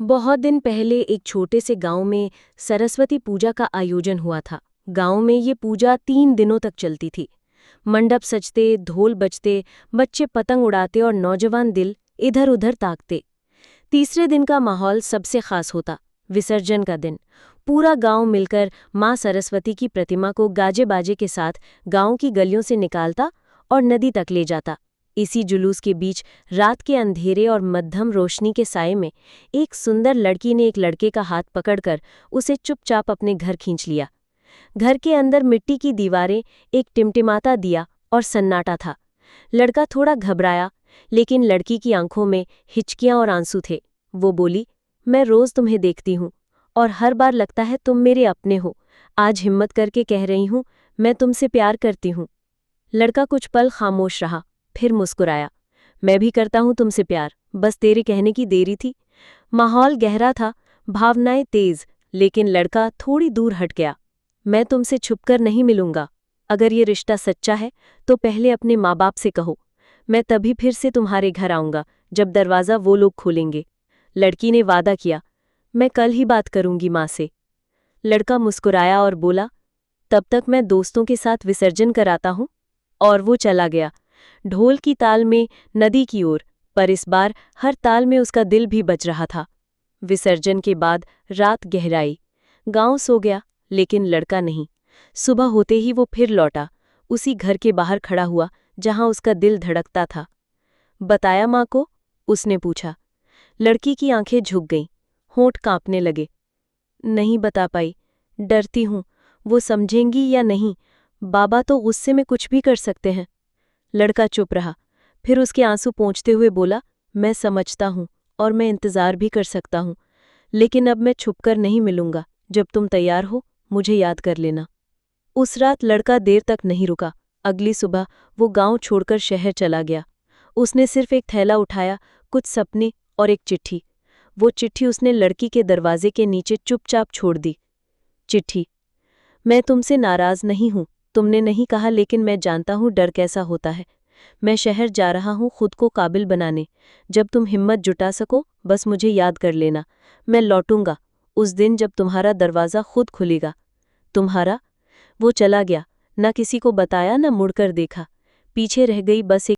बहुत दिन पहले एक छोटे से गांव में सरस्वती पूजा का आयोजन हुआ था। गांव में ये पूजा 3 दिनों तक चलती थी। मंडप सजते, ढोल बजते, बच्चे पतंग उड़ाते और नौजवान दिल इधर उधर ताकते। तीसरे दिन का माहौल सबसे खास होता, विसर्जन का दिन। पूरा गांव मिलकर मां सरस्वती की प्रतिमा को गाजे बाजे के साथ गांव की गलियों से निकालता और नदी तक ले जाता। इसी जुलूस के बीच रात के अंधेरे और मध्यम रोशनी के साये में एक सुंदर लड़की ने एक लड़के का हाथ पकड़कर उसे चुपचाप अपने घर खींच लिया। घर के अंदर मिट्टी की दीवारें, एक टिमटिमाता दिया और सन्नाटा था। लड़का थोड़ा घबराया, लेकिन लड़की की आंखों में हिचकियां और आंसू थे। वो बोली, मैं रोज तुम्हें देखती हूँ और हर बार लगता है तुम मेरे अपने हो। आज हिम्मत करके कह रही हूँ, मैं तुमसे प्यार करती हूँ। लड़का कुछ पल खामोश रहा, फिर मुस्कुराया। मैं भी करता हूँ तुमसे प्यार, बस तेरे कहने की देरी थी। माहौल गहरा था, भावनाएं तेज, लेकिन लड़का थोड़ी दूर हट गया। मैं तुमसे छुपकर नहीं मिलूंगा। अगर ये रिश्ता सच्चा है तो पहले अपने माँ बाप से कहो। मैं तभी फिर से तुम्हारे घर आऊंगा जब दरवाज़ा वो लोग खोलेंगे। लड़की ने वादा किया, मैं कल ही बात करूंगी माँ से। लड़का मुस्कुराया और बोला, तब तक मैं दोस्तों के साथ विसर्जन कराता हूँ। और वो चला गया, ढोल की ताल में नदी की ओर, पर इस बार हर ताल में उसका दिल भी बज रहा था। विसर्जन के बाद रात गहराई। गांव सो गया, लेकिन लड़का नहीं। सुबह होते ही वो फिर लौटा, उसी घर के बाहर खड़ा हुआ जहां उसका दिल धड़कता था। बताया माँ को? उसने पूछा। लड़की की आंखें झुक गईं, होंठ कांपने लगे। नहीं बता पाई, डरती हूँ वो समझेंगी या नहीं। बाबा तो गुस्से में कुछ भी कर सकते हैं। लड़का चुप रहा, फिर उसके आंसू पोंछते हुए बोला, मैं समझता हूँ और मैं इंतजार भी कर सकता हूँ, लेकिन अब मैं छुपकर नहीं मिलूंगा। जब तुम तैयार हो मुझे याद कर लेना। उस रात लड़का देर तक नहीं रुका। अगली सुबह वो गांव छोड़कर शहर चला गया। उसने सिर्फ एक थैला उठाया, कुछ सपने और एक चिट्ठी। वो चिट्ठी उसने लड़की के दरवाजे के नीचे चुपचाप छोड़ दी। चिट्ठी, मैं तुमसे नाराज नहीं हूं। तुमने नहीं कहा, लेकिन मैं जानता हूं डर कैसा होता है। मैं शहर जा रहा हूं खुद को काबिल बनाने। जब तुम हिम्मत जुटा सको बस मुझे याद कर लेना। मैं लौटूंगा उस दिन जब तुम्हारा दरवाज़ा खुद खुलेगा। तुम्हारा। वो चला गया, न किसी को बताया न मुड़कर देखा। पीछे रह गई बस एक